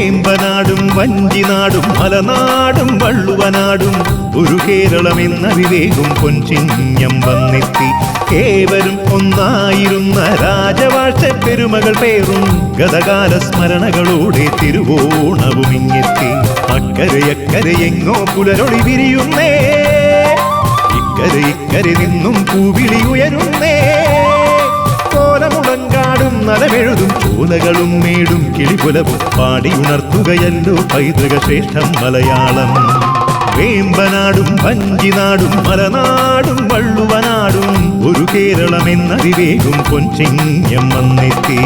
വേമ്പനാടും വഞ്ചിനാടും മലനാടും വള്ളുവനാടും ഒരു കേരളമെന്ന വിവേകും പൊൻചിങ്ങം വന്നെത്തി. ഏവരും ഒന്നായിരുന്ന രാജവാഴ്ച പെരുമകൾ പേറും ഗതകാല സ്മരണകളോടെ തിരുവോണവും ഇങ്ങെത്തി. അക്കരയക്കരയെങ്ങോ പുലരൊളി വിരിയുന്നേ, ഇക്കരെ ഇക്കരെ നിന്നും പൂവിളി ഉയരുന്നേ. കോലമുളങ്കാടും നലമെഴുതും ചോലകളും മേടും കിളിപുലവും പാടിയുണർത്തുകയല്ലോ പൈതൃക ശ്രേഷ്ഠം മലയാളം. വേമ്പനാടും വഞ്ചിനാടും മലനാടും വള്ളുവനാടും ഒരു കേരളമെന്ന വിവേകും പൊൻചിങ്ങം വന്നെത്തി.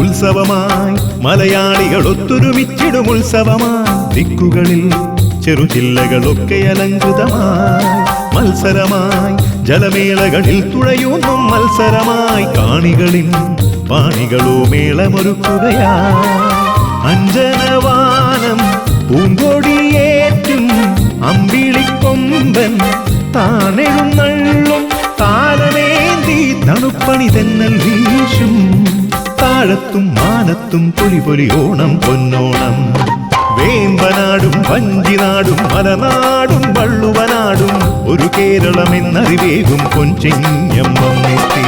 ഉത്സവമായി മലയാളികൾ ഒത്തൊരുമിച്ചിടും ഉത്സവമായി ദിക്കുകളിൽ ചെറുജില്ലകളൊക്കെ അലങ്കൃതമായി. മത്സരമായി ജലമേളകളിൽ തുഴയൂന്നും മത്സരമായി കാണികളിൽ പാണികളോ മേളമൊരുക്കുകയായി. അഞ്ജനവാനം പൂങ്കൊടിയേറ്റും അമ്പിളിക്കൊമ്പൻ താനെഴുന്നള്ളും താലമേന്തി തണുപ്പണി തെന്നൽ വീശും. താഴത്തും മാനത്തും പൊലി പൊലി ഓണം പൊന്നോണം. വേമ്പനാടും വഞ്ചിനാടും മലനാടും വള്ളുവനാടും ഒരു കേരളമെന്നറിവേകും പൊൻചിങ്ങം വന്നെത്തി.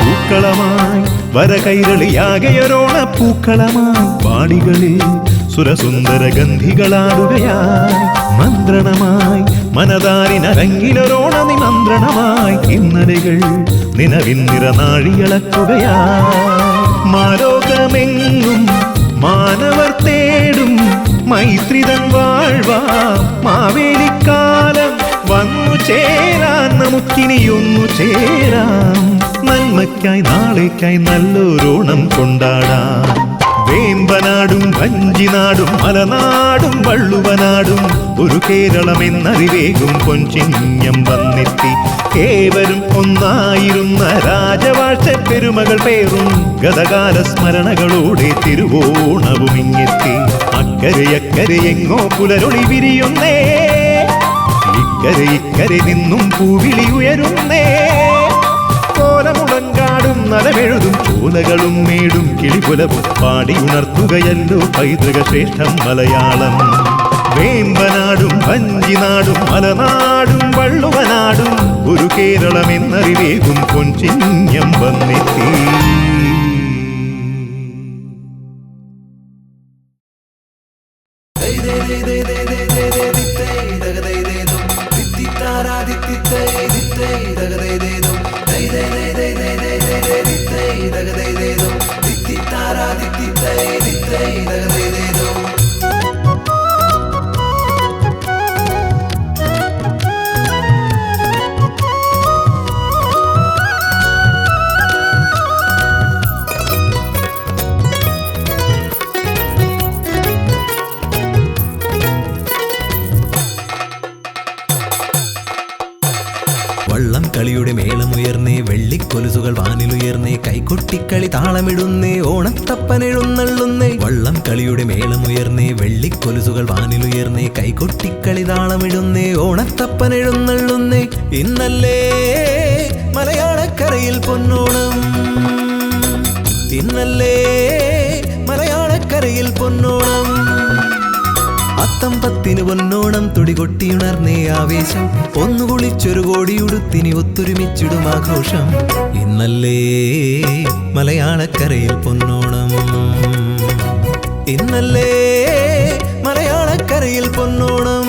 പൂക്കളമായി വരകൈരളിയാകയൊരോണ പൂക്കളമായി പാടികളിൽ സുരസുന്ദര ഗന്ധികളാടുകയായി. മന്ത്രണമായി മനതാരിനരങ്ങിലൊരോണ നിമന്ത്രണമായി ഇന്നലകൾ നിലവിന്നിറ നാഴിയളക്കുകയായി. മാലോകമെങ്ങും മാനവർ തേടും മൈത്രിതൻ വാഴ്വാ മാവേലിക്കാലം വന്നു ചേരാൻ നമുക്കിനിയൊന്നു ചേരാം. നന്മയ്ക്കായി നാളേക്കായി നല്ലൊരോണം കൊണ്ടാടാം. വേമ്പനാടും വഞ്ചിനാടും മലനാടും വള്ളുവനാടും ഒരു കേരളമെന്നറിവേകും പൊൻചിങ്ങം വന്നെത്തി. ഏവരും ഒന്നായിരുന്ന രാജവാഴ്ച പെരുമകൾ പേറും ഗതകാല സ്മരണകളോടെ തിരുവോണവും ഇങ്ങെത്തി. അക്കരയക്കരയെങ്ങോ പുലരൊളി വിരിയുന്നേ, ഇക്കരെ ഇക്കരെ നിന്നും പൂവിളി ഉയരുന്നേ. കോലമുളങ്കാടും നലമെഴുതും ചോലകളും മേടും കിളിപുലവും പാടിയുണർത്തുകയല്ലോ പൈതൃക ശ്രേഷ്ഠം മലയാളം. വേമ്പനാടും വഞ്ചിനാടും മലനാടും വള്ളുവനാടും ഒരു കേരളമെന്നറിവേകും പൊൻചിങ്ങം വന്നെത്തി. വള്ളം കളിയുടെ മേളമുയർന്നേ, വെള്ളിക്കൊലുസുകൾ വാനിലുയർന്നേ, കൈകൊട്ടിക്കളി താളമിടുന്നേ, ഓണത്തപ്പനെഴുന്നള്ളുന്നേ. വള്ളം കളിയുടെ മേളമുയർന്നേ, വെള്ളിക്കൊലുസുകൾ വാനിലുയർന്നേ, കൈകൊട്ടിക്കളി താളമിടുന്നേ, ഓണത്തപ്പനെഴുന്നള്ളുന്നേ. ഇന്നല്ലേ മലയാളക്കരയിൽ പൊന്നോണം, ഇന്നല്ലേ മലയാളക്കരയിൽ പൊന്നോണം. അത്തം പത്തിന് പൊന്നോണം തുടികൊട്ടിയുണർന്നേ ആവേശം, ഒന്നുകുളിച്ചൊരു കോടിയുടുത്തിനി ഒത്തൊരുമിച്ചിടും ആഘോഷം. ഇന്നല്ലേ മലയാളക്കരയിൽ പൊന്നോണം, ഇന്നല്ലേ മലയാളക്കരയിൽ പൊന്നോണം.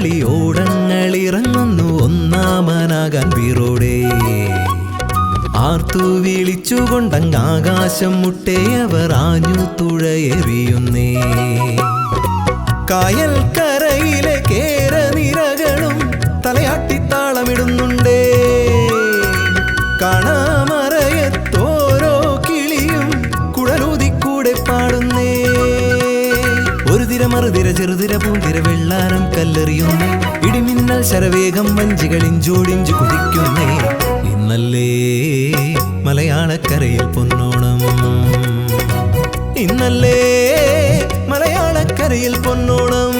കളിയോടങ്ങളിറങ്ങുന്നു ഒന്നാമനാകാൻ വീറോടെ. ആർത്തു വിളിച്ചുകൊണ്ടങ്ങാകാശം മുട്ടേയവർ ആഞ്ഞു തുഴയെറിയുന്നേ. കായൽ കരയിലെ കേരനിരകളും തലയാട്ടിത്താളമിടുന്നുണ്ടേ. കാണാമറയത്തോരോ കിളിയും കുഴലൂതിക്കൂടെ പാടുന്നേ. ഒരു തിര മറുതിര ചെറുതിര പൂന്തിര വെള്ളാരം കല്ലെറിയുന്നേ. ഇടിമിന്നൽ ശരവേഗം വഞ്ചികളിഞ്ചോടിഞ്ചു കുതിക്കുന്നേ. ഇന്നല്ലേ മലയാളക്കരയിൽ പൊന്നോണം, ഇന്നല്ലേ മലയാളക്കരയിൽ പൊന്നോണം.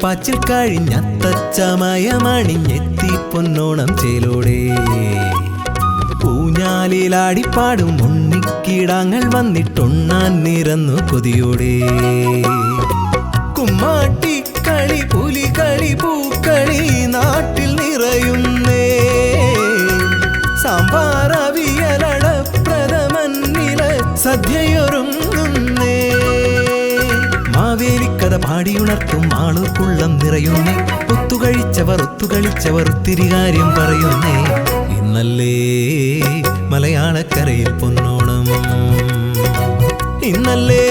പാച്ചിൽ കഴിഞ്ഞത്തച്ചമയമണിഞ്ഞെത്തി പൊന്നോണം ചേലോടെ. ഊഞ്ഞാലിലാടിപ്പാടും ഉണ്ണിക്കിടാങ്ങൾ വന്നിട്ടൊണ്ണാൻ നിരന്നു കൊതിയോടെ. കുമ്മാട്ടിക്കളി പുലികളി പൂക്കളി നാട്ടിൽ നിറയുന്നേ. സാമ്പാറവിയലട പ്രഥമന്നില സദ്യയൊരുങ്ങുന്നേ. മാവേലിക്കഥ പാടിയുണർത്തും ആളുക്കുള്ളം നിറയുന്നേ. ഒത്തുകളിച്ചവർ ഒത്തുകളിച്ചവർ ഒത്തിരി കാര്യം പറയുന്നേ. ഇന്നല്ലേ മലയാളക്കരയിൽ പൊന്നോണം, ഇന്നല്ലേ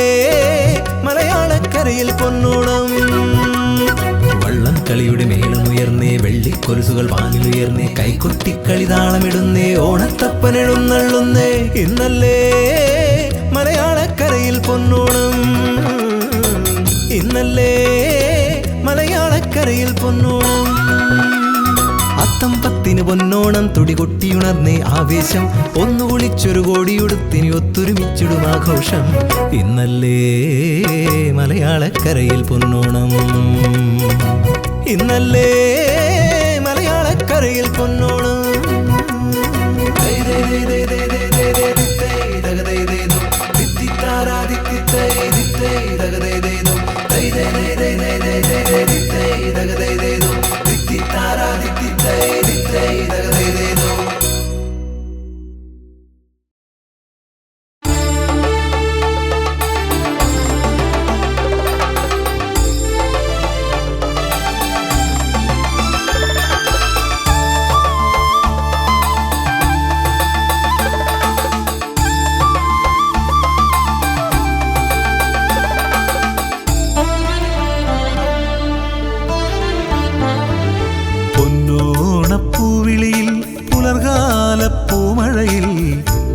മലയാളക്കരയിൽ പൊന്നോണം. വള്ളംകളിയുടെ മേളമുയർന്നേ, വെള്ളിക്കൊലുസുകൾ വാനിലുയർന്നേ, കൈകൊട്ടിക്കളി താളമിടുന്നേ, ഓണത്തപ്പനെഴുന്നള്ളുന്നേ. ഇന്നല്ലേ മലയാളക്കരയിൽ പൊന്നോണം, ഇന്നല്ലേ മലയാളക്കരയിൽ പൊന്നോണം. അത്തം പത്തിന് പൊന്നോണം തുടികൊട്ടിയുണർന്നേ ആവേശം. ഒന്നു കുളിച്ചൊരു കോടിയുടുത്തിനി ഒത്തൊരുമിച്ചിടും ആഘോഷം. ഇന്നല്ലേ മലയാളക്കരയിൽ പൊന്നോണം, ഇന്നല്ലേ മലയാളക്കരയിൽ പൊന്നോണം.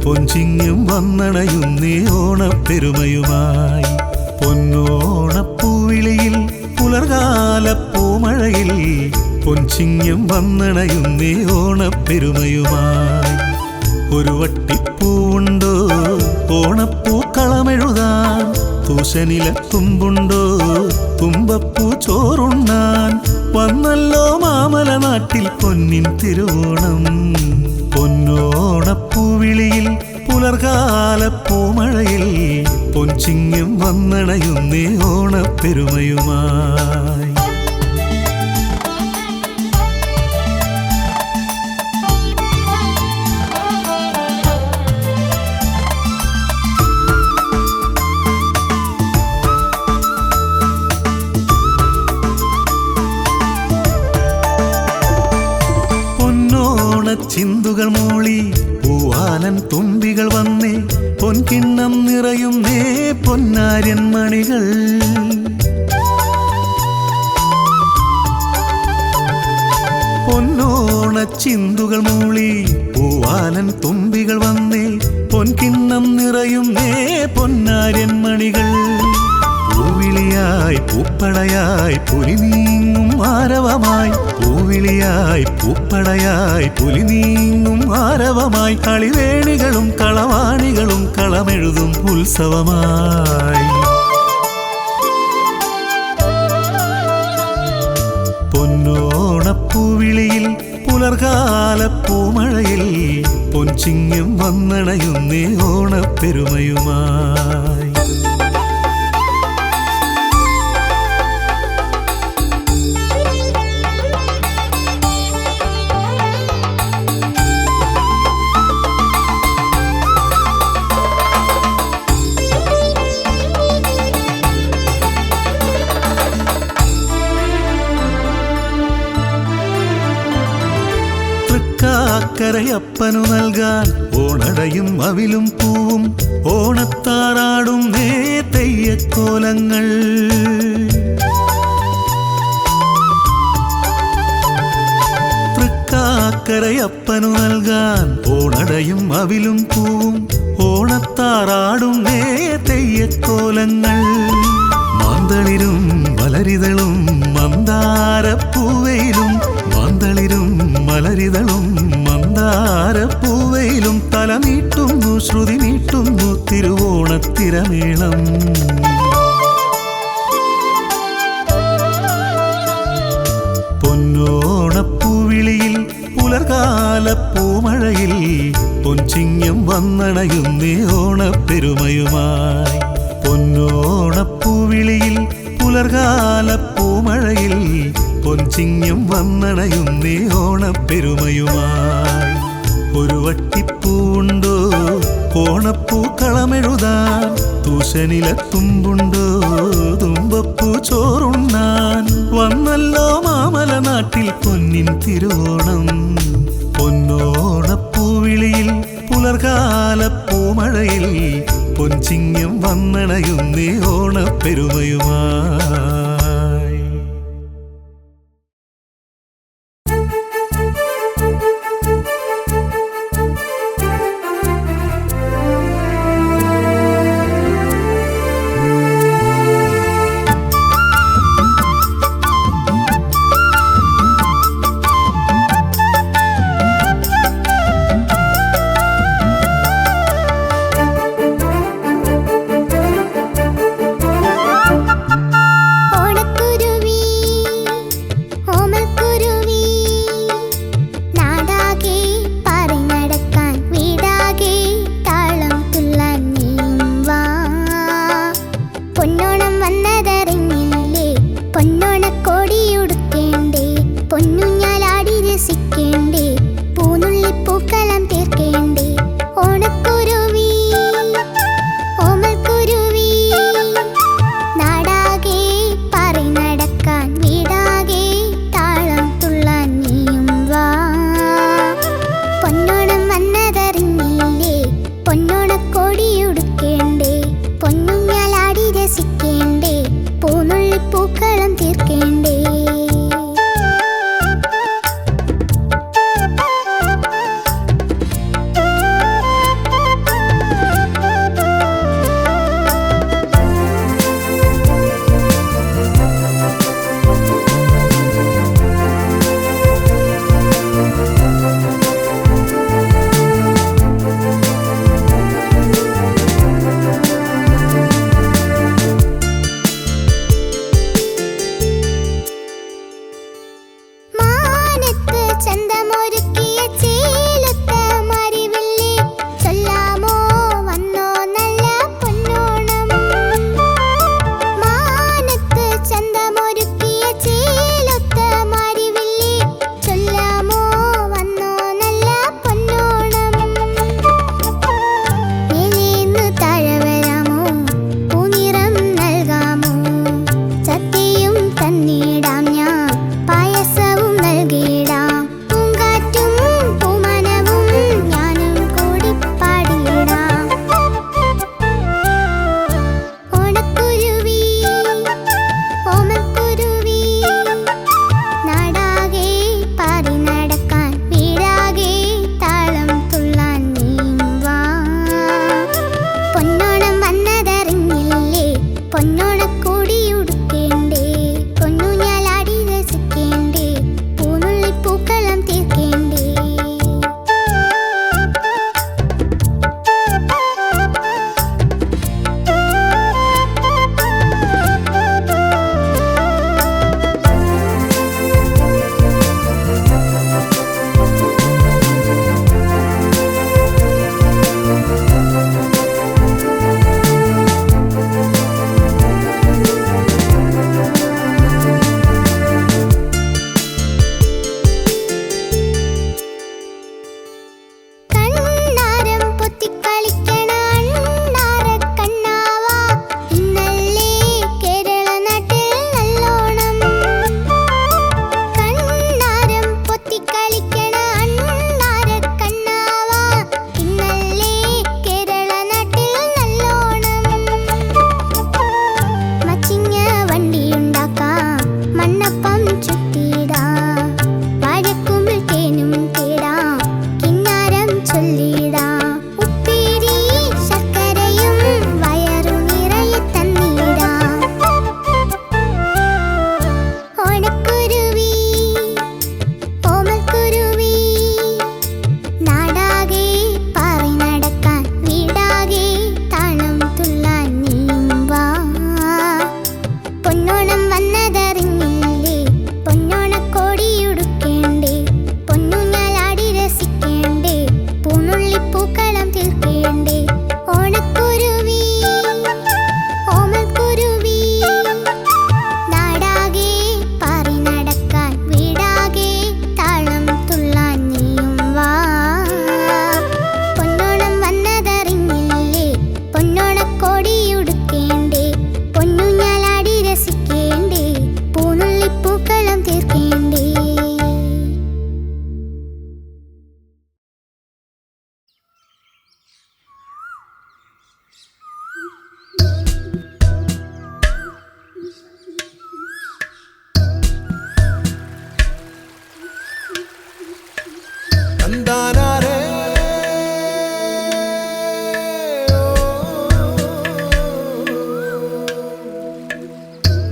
പൊഞ്ചിങ്ങും വന്നണയുന്നേ ഓണപ്പെരുമയുമായി. പൊന്നോണപ്പൂവിളിയിൽ പുലർകാലപ്പൂമഴയിൽ പൊഞ്ചിങ്ങും വന്നണയുന്നേ ഓണപ്പെരുമയുമായി. ഒരു വട്ടിപ്പൂവുണ്ടോ ഓണപ്പൂക്കളമെഴുതാൻ, തൂശനില തുമ്പുണ്ടോ തുമ്പപ്പൂ ചോറുണ്ണാൻ. വന്നല്ലോ മാമല നാട്ടിൽ പൊന്നിൻ തിരുവോണം. പൊന്നോണപ്പൂവിളിയിൽ പുലർകാലപ്പൂമഴയിൽ പൊൻചിങ്ങം വന്നണയുന്നേ ഓണപ്പെരുമയുമായി. ചിന്തുകൾ മൂളി പൂവാലൻ തുമ്പികൾ വന്നേ, പൊൻകിണ്ണം നിറയുന്നേ പൊന്നാര്യൻ മണികൾ. പൊന്നോണ ചിന്തുകൾ മൂളി പൂവാലൻ തുമ്പികൾ വന്നേ, പൊൻകിണ്ണം നിറയുന്നേ പൊന്നാര്യൻ മണികൾ. പൂവിളിയായി പൂപ്പടയായി പുലി നീങ്ങും ആരവമായി, പൂവിളിയായി പൂപ്പടയായി പുലി നീങ്ങും ആരവമായി. കളിവേണികളും കളവാണികളും കളമെഴുതും ഉത്സവമായി. പൊന്നോണപ്പൂവിളിയിൽ പുലർകാലപ്പൂ പൊൻചിങ്ങം വന്നണയുന്നേ ഓണപ്പെരുമയുമായി. തൃക്കാക്കരയപ്പനു നൽകാൻ ഓണടയും അവിലും പൂവും ഓണത്താറാടും തെയ്യക്കോലങ്ങൾ. തൃക്കാക്കരയപ്പനു നൽകാൻ ഓണടയും അവിലും പൂവും ഓണത്താറാടും തെയ്യക്കോലങ്ങൾ. മാന്തളിരും മലരിതളും മന്ദാരപ്പൂവയിലും മാന്തളിരും മലരിതളും മന്ദാരപ്പൂവയിലും തല നീട്ടുന്നു ശ്രുതി നീട്ടുന്നു തിരുവോണത്തിരമേളം. പൊന്നോണപ്പൂവിളിയിൽ പുലർകാല പൂമഴയിൽ പൊൻചിങ്ങം വന്നണയുന്നേ ഓണപ്പെരുമയുമായി. പൊന്നോണപ്പൂവിളിയിൽ പുലർകാല പൂമഴയിൽ പൊൻചിങ്ങം വന്നണയുന്നേ ഓണപ്പെരുമയുമായി. ഒരു വട്ടിപ്പൂണ്ടോ ഓണപ്പൂക്കളമെഴുതാൻ, തൂശനിലത്തുമ്പുണ്ടോ തുമ്പപ്പൂ ചോറുണ്ണാൻ. വന്നല്ലോ മാമല നാട്ടിൽ പൊന്നിൻ തിരുവോണം. പൊന്നോണപ്പൂവിളിയിൽ പുലർകാല പൂമഴയിൽ പൊൻചിങ്ങം വന്നണയുന്നേ ഓണപ്പെരുമയുമായി.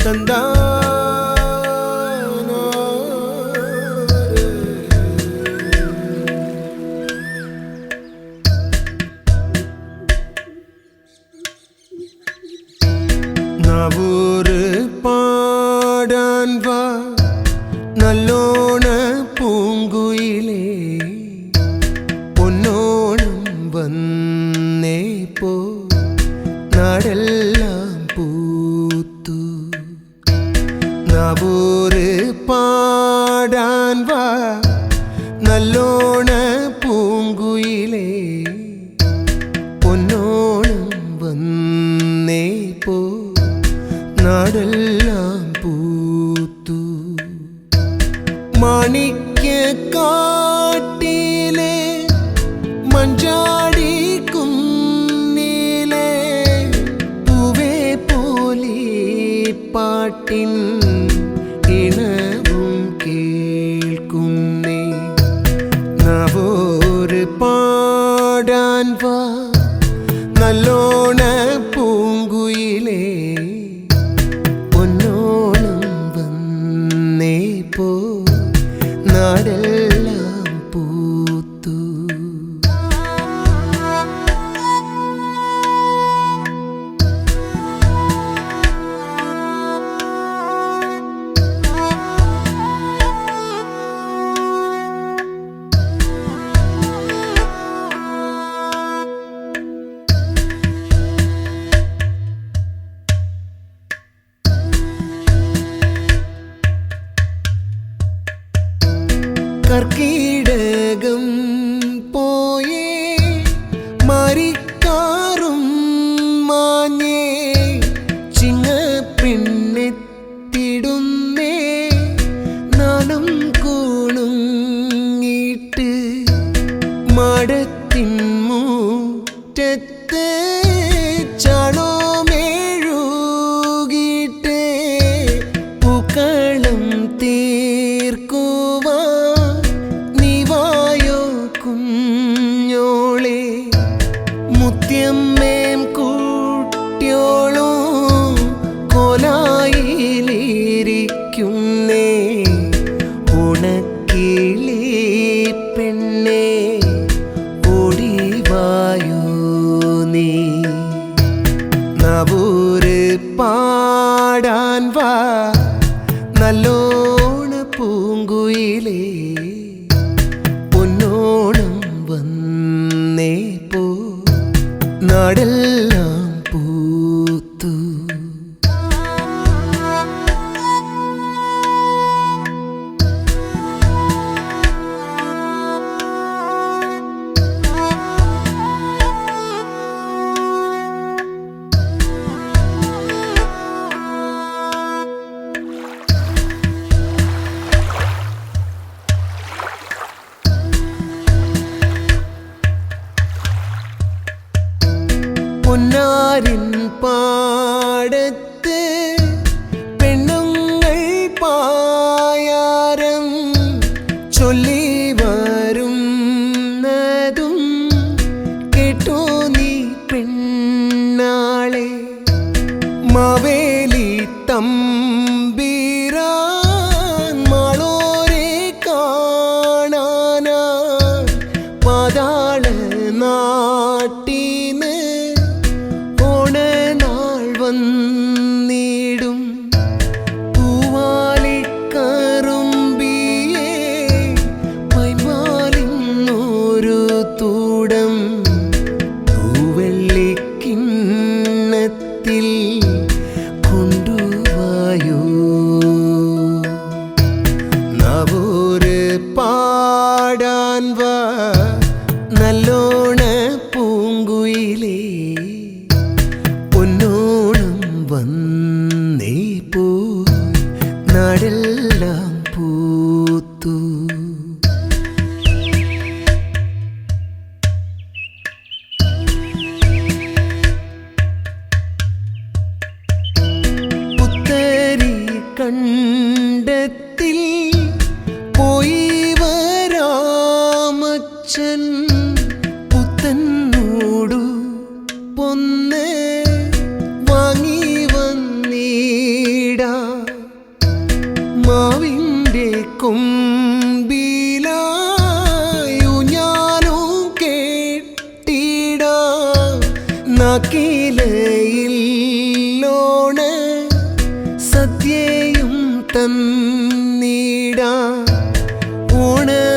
തന്താ നാവൂര് പാടാൻ വാ നല്ലോണ പൂങ്കുയിലേ പൊന്നോണം വന്നേ പോ നാടെല്ലാം പൂത്തു നാവൂര് പാടാൻ വാ നല്ലോണ പൂങ്കുയിലേ പൊന്നോണം വന്നേ പോ നാടെല്ലാം പൂത്തു മാണിക്യക്കാട്ടിലെ മഞ്ചാടി കുന്നിലെ പൂവേ പോലി പാട്ടിൻ ഇണവും കേൾക്കുന്നേ നാവൂര് പാടാൻ വാ നല്ലോണ പൂങ്കുയിലേ പൊന്നോണം വന്നേ പോ നാടെല്ലാം പൂത്തു കർക്കിടകം പോയേ മരിക്കാറും മാഞ്ഞേ ചിങ്ങപ്പെണ്ണെത്തിടുന്നേ നാണം കൂണുങ്ങിട്ട് മാടത്തിൻ മുറ്റത്ത് ചാണോമേഴുകിട്ട് പൂക്കളം തീർക്കുവാ മുത്യമ്മേം കൂട്ടിയോളും കോലായിലിരിക്കുന്നേ ഉണക്കിളി പെണ്ണേ ഓടിവായോ നീ നാവൂര് പാടാൻ വാ നല്ലോണ പൂങ്കുയിലേ പൊന്നോണം വന്നേ പോ നാടെല്ലാം പൂത്തു പൊന്നാരിൻ പാടത്ത് പെണ്ണുങ്ങൾ പായാരം ചൊല്ലി വരുന്നതും കേട്ടോ നീ പെണ്ണാളെ മാവേലി തമ്പീരാൻ മാളോരെ കാണാനാ പാതാള നാട്ടീന്ന് വന്നിടും പൂവാലിക്കറുമ്പിയെ പൈമാലിന്നൊരു തൂടം പൂവെള്ളിക്കിണ്ണത്തിൽ കൊണ്ടുവായോ നാവൂര് പാടാൻ വാ നല്ലോണ പൂങ്കുയിലേ പൊന്നോണം വന്നേ പോ നാടെല്ലാം പൂത്തു പുത്തരി കണ്ടത്തിൽ പോയി വരാമച്ചൻ പുത്തന്നോടു പൊന്ന് വാങ്ങി വന്നിടാ തന്നീടാ ഓണമുണ്ടീടാ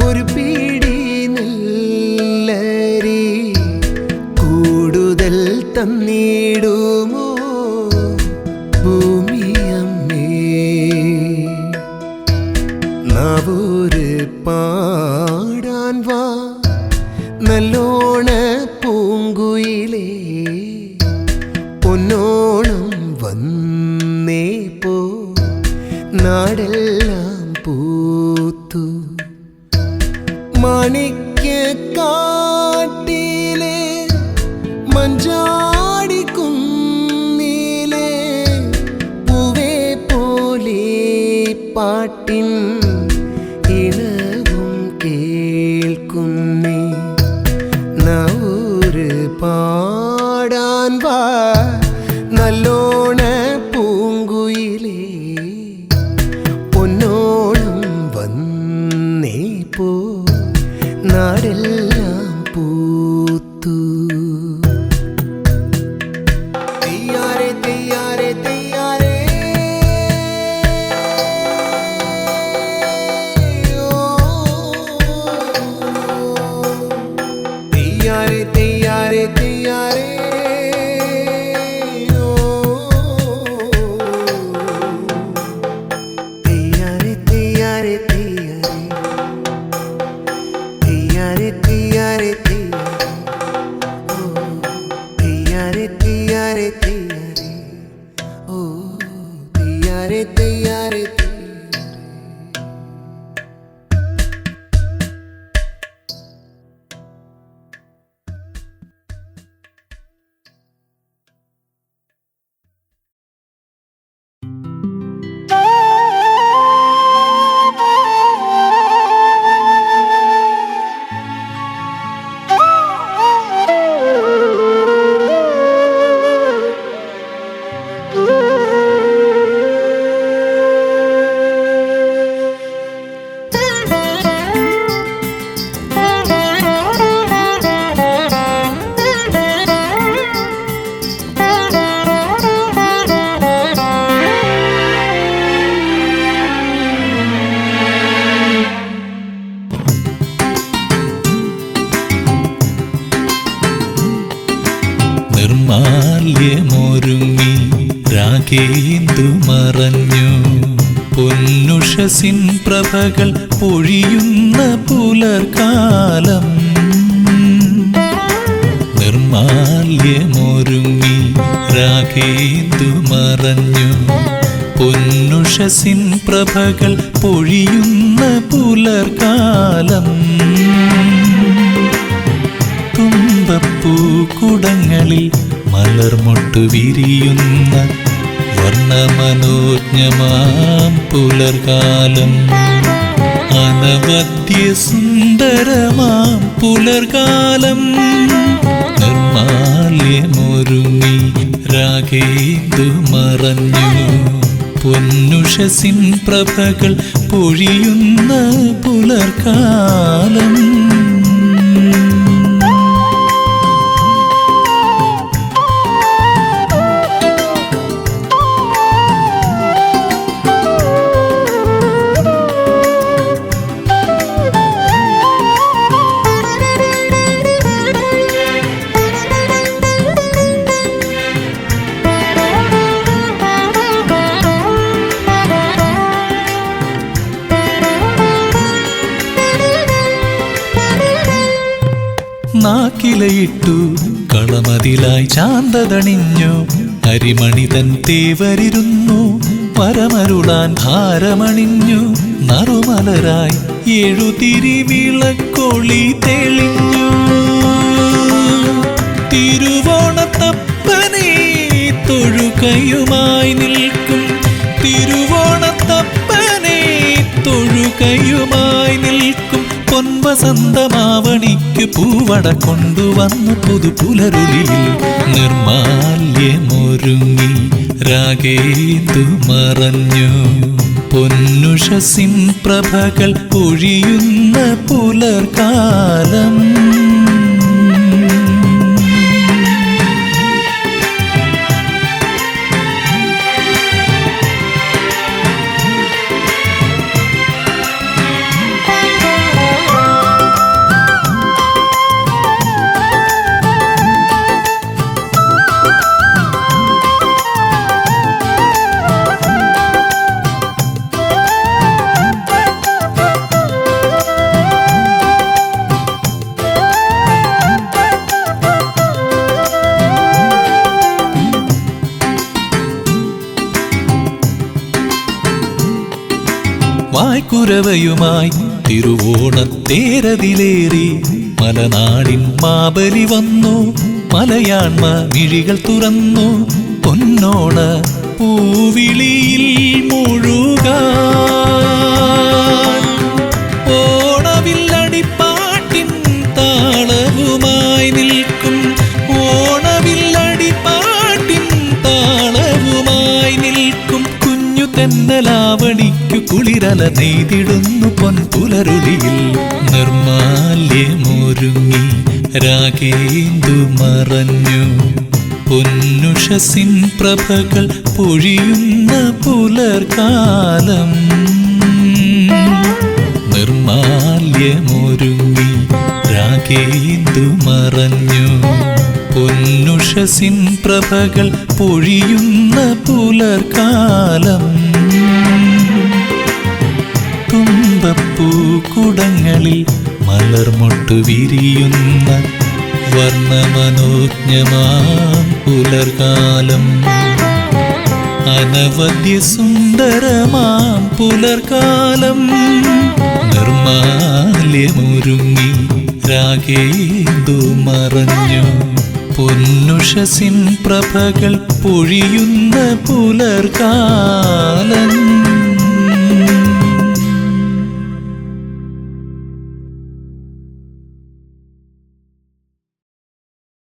ഒരു പിടി നെല്ലരി കൂടുതൽ തന്നിടുമോ ഭൂമിയമ്മേ നാവൂര് പാടാൻ വാ നല്ലോണ പൂങ്കുയിലേ പൊന്നോണം വന്നേ പോ നാടെല്ലാം പൂത്തു മാണിക്യക്കാട്ടിലെ മഞ്ചാടി കുന്നിലെ പൂവേ പോലെ പാട്ടിൻ ഇണവും കേൾക്കുന്നേ നാവൂര് പാടാൻ വാ നല്ലോണ പൂങ്കുയിലേ പൊന്നോണം വന്നേ പോ നാടെല്ലാം പൂത്തു തെയ്യാറെ തെയ്യാറെ തെയ്യാറെ തെയ്യാറെ തെയ്യാറെ തെയ്യാറെ തെയ്യാറെ തെയ്യാറെ തെയ്യാറെ തെയ്യാറെ തെയ്യാറെ തെയ്യാറെ തെയ്യാറെ ഓ തെയ്യാറെ തെയ്യാറെ നിർമാല്യമൊരുങ്ങി രാഗേന്ദു മറഞ്ഞു പൊന്നുഷസിൻ പ്രഭകൾ പൊഴിയുന്ന പുലർക്കാലം നിർമാല്യമൊരുങ്ങി രാഗേന്ദു മറഞ്ഞു പൊന്നുഷസിൻ പ്രഭകൾ പൊഴിയുന്ന പുലർക്കാലം തുമ്പപ്പൂക്കുടങ്ങളിൽ മലർമൊട്ടു വിരിയുന്ന വർണ്ണമനോജ്ഞമാം പുലർകാലം അനവദ്യ സുന്ദരമാം പുലർകാലം നിർമാല്യമൊരുങ്ങി രാഗേന്ദു മറഞ്ഞു പൊന്നുഷസിൻ പ്രഭകൾ പൊഴിയുന്ന പുലർകാലം നാക്കിലയിട്ടു കളമതിലായി ചാന്തതണിഞ്ഞു അരിമണി തൻ തേവരിരുന്നു പരമരുളാൻ ഹാരമണിഞ്ഞു നറുമലരായി എഴുതിരി വിളക്കൊളി തെളിഞ്ഞു തിരുവോണത്തപ്പനെ തൊഴുകയുമായി നിൽക്കും തിരുവോണത്തപ്പനെ തൊഴുകയുമായി നിൽക്കും പൊൻവസന്തമാവണിക്ക് പൂവട കൊണ്ടുവന്നു പുതുപുലരുളിയിൽ നിർമാല്യമൊരുങ്ങി രാഗേന്ദു മറഞ്ഞു പൊന്നുഷസിൻ പ്രഭകൾ പൊഴിയുന്ന പുലർകാലം വായ്ക്കുരവയുമായി തിരുവോണത്തേരതിലേറി മലനാടിൻ മാബലി വന്നു. മലയാൺമ മിഴികൾ തുറന്നു പൊന്നോണ പൂവിളിയിൽ മുഴുകാൻ. ഓണവില്ലടിപ്പാട്ടിൻ താളവുമായി നിൽക്കും, ഓണവില്ലടിപ്പാട്ടിൻ താളവുമായി നിൽക്കും. കുഞ്ഞു തെന്നലാവണിക്കു കുളിരല നെയ്തിടുന്നു പൊൻപുലരുളിയിൽ. നിർമാല്യമൊരുങ്ങി രാഗേന്ദു മറഞ്ഞു, പൊന്നുഷസിൻ പ്രഭകൾ പൊഴിയുന്ന പുലർകാലം. നിർമാല്യമൊരുങ്ങി രാഗേന്ദു മറഞ്ഞു, പൊന്നുഷസിൻ പ്രഭകൾ പൊഴിയുന്ന പുലർകാലം. തുമ്പപ്പൂക്കുടങ്ങളിൽ മലർമൊട്ടു വിരിയുന്ന വർണ്ണമനോജ്ഞമാം പുലർകാലം. അനവദ്യ സുന്ദരമാം പുലർകാലം. നിർമാല്യമൊരുങ്ങി രാഗേന്ദു മറഞ്ഞു, പൊന്നുഷസിൻ പ്രഭകൾ പൊഴിയുന്ന പുലർകാലം.